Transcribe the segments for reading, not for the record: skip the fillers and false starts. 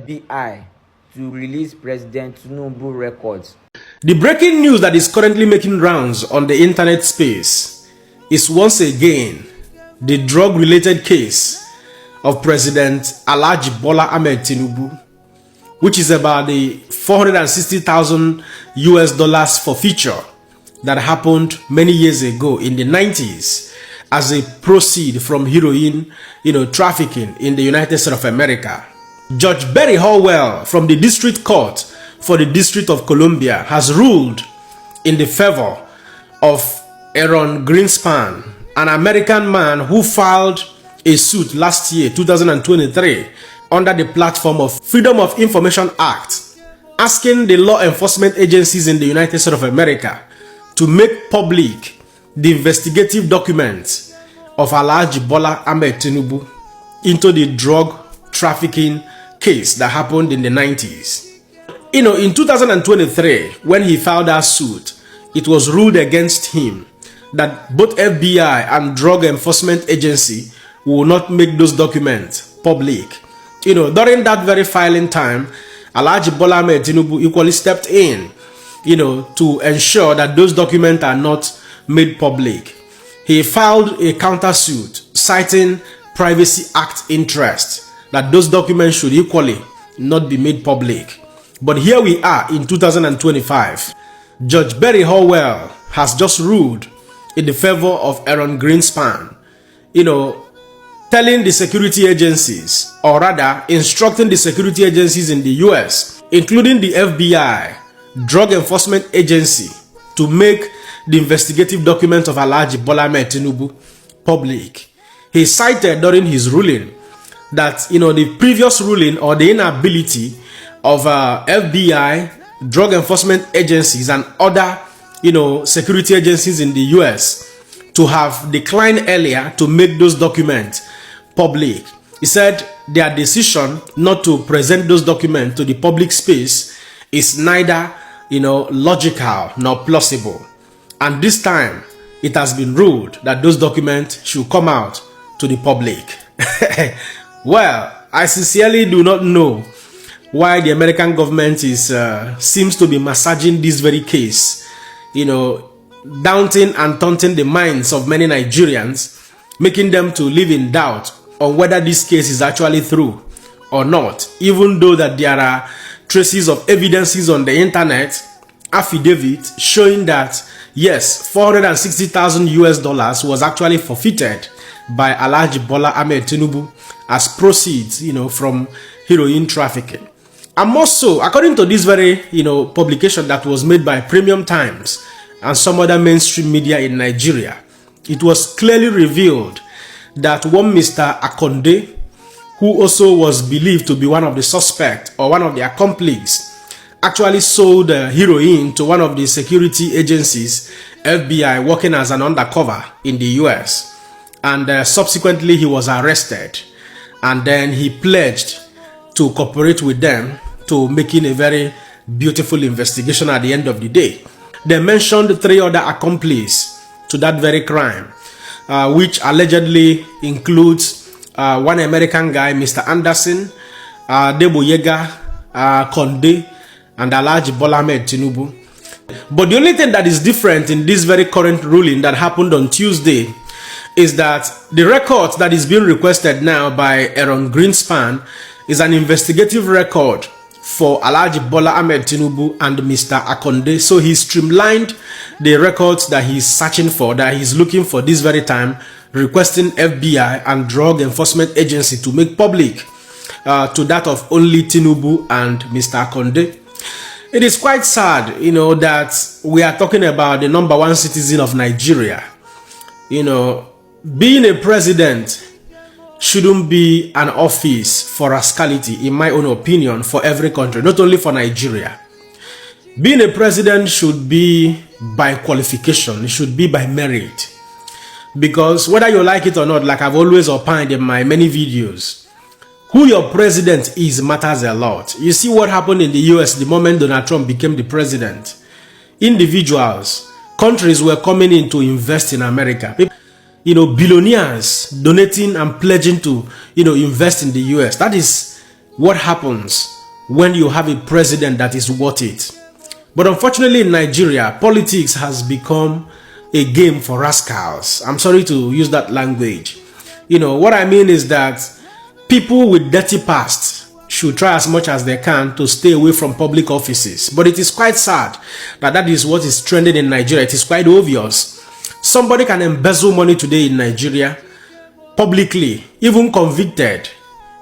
FBI to release President Tinubu's records. The breaking news that is currently making rounds on the internet space is once again the drug-related case of President Alhaji Bola Ahmed Tinubu, which is about the $460,000 forfeiture that happened many years ago in the 90s as a proceed from heroin, trafficking in the United States of America. Judge Barry Hallwell from the District Court for the District of Columbia has ruled in the favor of Aaron Greenspan, an American man who filed a suit last year, 2023, under the platform of Freedom of Information Act, asking the law enforcement agencies in the United States of America to make public the investigative documents of Alhaji Bola Ahmed Tinubu into the drug trafficking case that happened in the 90s. In 2023, when he filed that suit, it was ruled against him that both FBI and Drug Enforcement Agency will not make those documents public. During that very filing time, Alhaji Bola Ahmed Tinubu equally stepped in, to ensure that those documents are not made public. He filed a countersuit citing Privacy Act interest that those documents should equally not be made public. But here we are in 2025. Judge Barry Hallwell has just ruled in the favor of Aaron Greenspan, telling the security agencies, or rather instructing the security agencies in the US, including the FBI, Drug Enforcement Agency, to make the investigative documents of Alhaji Bola Ahmed Tinubu public. He cited during his ruling that the previous ruling or the inability of FBI, Drug Enforcement Agencies, and other security agencies in the US to have declined earlier to make those documents public. He said their decision not to present those documents to the public space is neither logical nor plausible. And this time it has been ruled that those documents should come out to the public. Well, I sincerely do not know why the American government seems to be massaging this very case, daunting and taunting the minds of many Nigerians, making them to live in doubt on whether this case is actually true or not, even though that there are traces of evidences on the internet, affidavit showing that yes, $460,000 was actually forfeited by Alhaji Bola Ahmed Tinubu as proceeds, from heroin trafficking. And more so, according to this very, publication that was made by Premium Times and some other mainstream media in Nigeria, it was clearly revealed that one Mr. Akonde, who also was believed to be one of the suspects or one of the accomplices, actually sold heroin to one of the security agencies, FBI, working as an undercover in the US. And subsequently, he was arrested. And then he pledged to cooperate with them to making a very beautiful investigation at the end of the day. They mentioned 3 other accomplices to that very crime, which allegedly includes one American guy, Mr. Anderson, Deboyega, Konde, and Alhaji Bola Ahmed Tinubu. But the only thing that is different in this very current ruling that happened on Tuesday is that the record that is being requested now by Aaron Greenspan is an investigative record for Alhaji Bola Ahmed Tinubu and Mr. Akonde. So he streamlined the records that he's searching for, that he's looking for this very time, requesting FBI and Drug Enforcement Agency to make public to that of only Tinubu and Mr. Akonde. It is quite sad, that we are talking about the #1 citizen of Nigeria. Being a president shouldn't be an office for rascality, in my own opinion, for every country, not only for Nigeria. Being a president should be by qualification, it should be by merit. Because whether you like it or not, like I've always opined in my many videos, who your president is matters a lot. You see what happened in the US the moment Donald Trump became the president. Individuals, countries were coming in to invest in America. Billionaires donating and pledging to, invest in the US. That is what happens when you have a president that is worth it. But unfortunately in Nigeria, politics has become a game for rascals. I'm sorry to use that language. What I mean is that people with dirty past should try as much as they can to stay away from public offices. But it is quite sad that that is what is trending in Nigeria. It is quite obvious. Somebody can embezzle money today in Nigeria publicly, even convicted.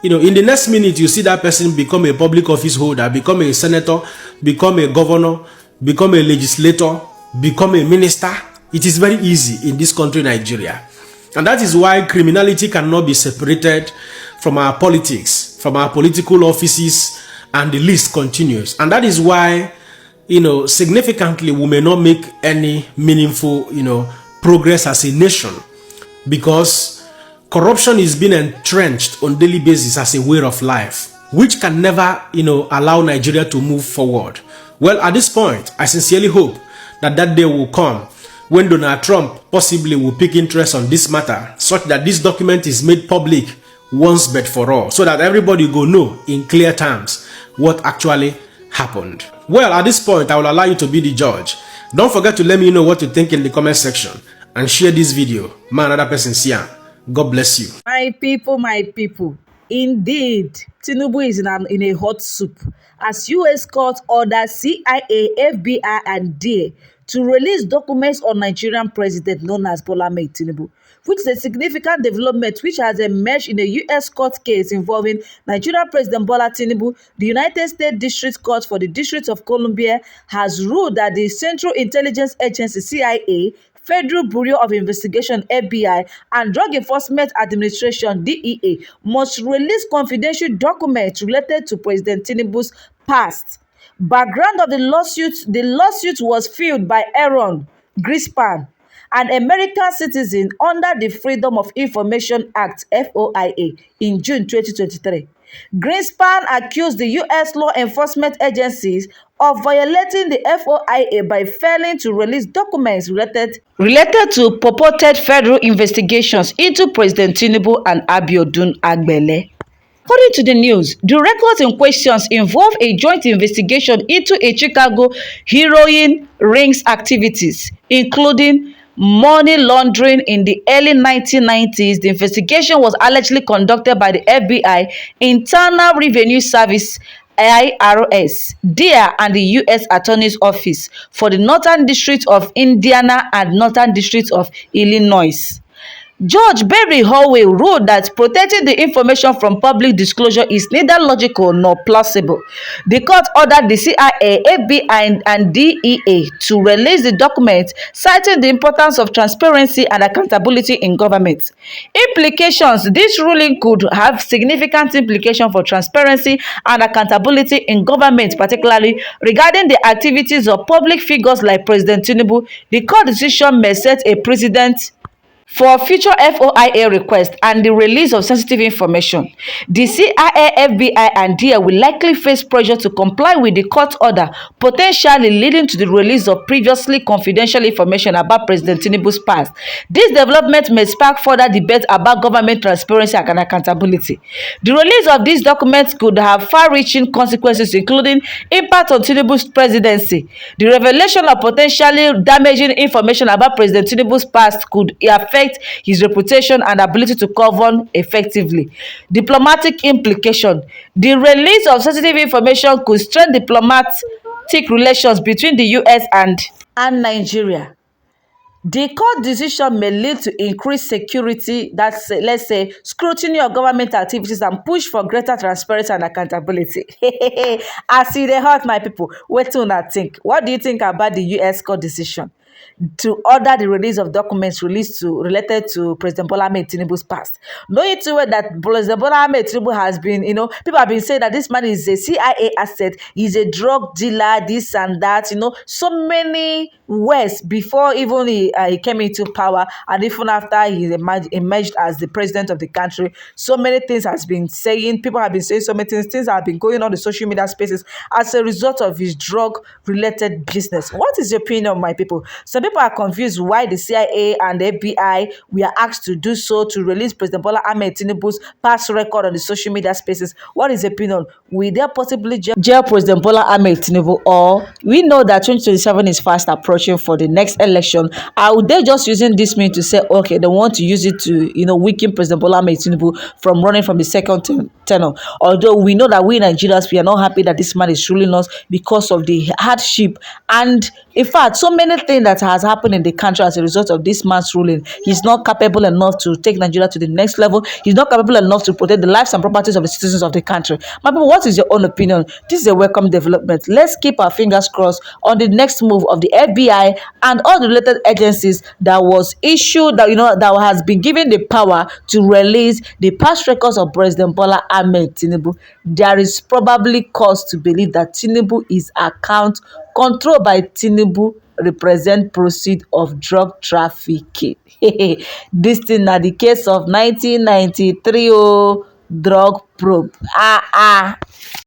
In the next minute, you see that person become a public office holder, become a senator, become a governor, become a legislator, become a minister. It is very easy in this country, Nigeria. And that is why criminality cannot be separated from our politics, from our political offices, and the list continues. And that is why, significantly, we may not make any meaningful, progress as a nation, because corruption is being entrenched on daily basis as a way of life, which can never, allow Nigeria to move forward. Well, at this point, I sincerely hope that that day will come when Donald Trump possibly will pick interest on this matter, such that this document is made public once but for all, so that everybody will know in clear terms what actually happened. Well, at this point, I will allow you to be the judge. Don't forget to let me know what you think in the comment section, and share this video. Man, another person see ya. God bless you. My people, indeed, Tinubu is in a hot soup as US court orders CIA, FBI, and DA to release documents on Nigerian president known as Bola Ahmed Tinubu, which is a significant development which has emerged in a US court case involving Nigerian President Bola Tinubu. The United States District Court for the District of Columbia has ruled that the Central Intelligence Agency CIA, Federal Bureau of Investigation (FBI), and Drug Enforcement Administration (DEA) must release confidential documents related to President Tinubu's past. Background of the lawsuit was filed by Aaron Greenspan, an American citizen under the Freedom of Information Act (FOIA) in June 2023. Greenspan accused the U.S. law enforcement agencies of violating the FOIA by failing to release documents related to purported federal investigations into President Tinubu and Abiodun Agbele. According to the news, the records in question involve a joint investigation into a Chicago heroin ring's activities, including money laundering in the early 1990s. The investigation was allegedly conducted by the FBI, Internal Revenue Service (IRS), DEA, and the U.S. Attorney's Office for the Northern District of Indiana and Northern District of Illinois. Judge Barry Hallway ruled that protecting the information from public disclosure is neither logical nor plausible. The court ordered the CIA, FBI, and DEA to release the documents, citing the importance of transparency and accountability in government. Implications: this ruling could have significant implications for transparency and accountability in government, particularly regarding the activities of public figures like President Tinubu. The court decision may set a precedent for future FOIA requests and the release of sensitive information. The CIA, FBI, and DEA will likely face pressure to comply with the court order, potentially leading to the release of previously confidential information about President Tinubu's past. This development may spark further debate about government transparency and accountability. The release of these documents could have far-reaching consequences, including impact on Tinubu's presidency. The revelation of potentially damaging information about President Tinubu's past could affect his reputation and ability to govern effectively. Diplomatic implication: the release of sensitive information could strain diplomatic relations between the U.S. and Nigeria. The court decision may lead to increased security, that's let's say scrutiny of government activities, and push for greater transparency and accountability. As e dey hot, my people, wetin una think? What do you think about the U.S. court decision to order the release of documents related to President Bola Ahmed Tinubu's past? Knowing too well that President Bola Ahmed Tinubu has been, people have been saying that this man is a CIA asset, he's a drug dealer, this and that, so many words before even he came into power, and even after he emerged as the president of the country. So many things has been saying, people have been saying so many things have been going on the social media spaces as a result of his drug related business. What is your opinion, my people? Some people are confused why the CIA and the FBI were asked to do so to release President Bola Ahmed Tinubu's past record on the social media spaces. What is the opinion? Will they possibly jail President Bola Ahmed Tinubu, or we know that 2027 is fast approaching for the next election? Are they just using this mean to say, okay, they want to use it to, weaken President Bola Ahmed Tinubu from running from the second tenure? Although we know that we Nigerians, we are not happy that this man is ruling us because of the hardship, and in fact, so many things that has happened in the country as a result of this man's ruling. He's not capable enough to take Nigeria to the next level. He's not capable enough to protect the lives and properties of the citizens of the country. My people, what is your own opinion? This is a welcome development. Let's keep our fingers crossed on the next move of the FBI and all the related agencies that was issued, that has been given the power to release the past records of President Bola Ahmed Tinubu. There is probably cause to believe that Tinubu is account controlled by Tinubu represent proceed of drug trafficking. This thing na the case of 1993 drug probe.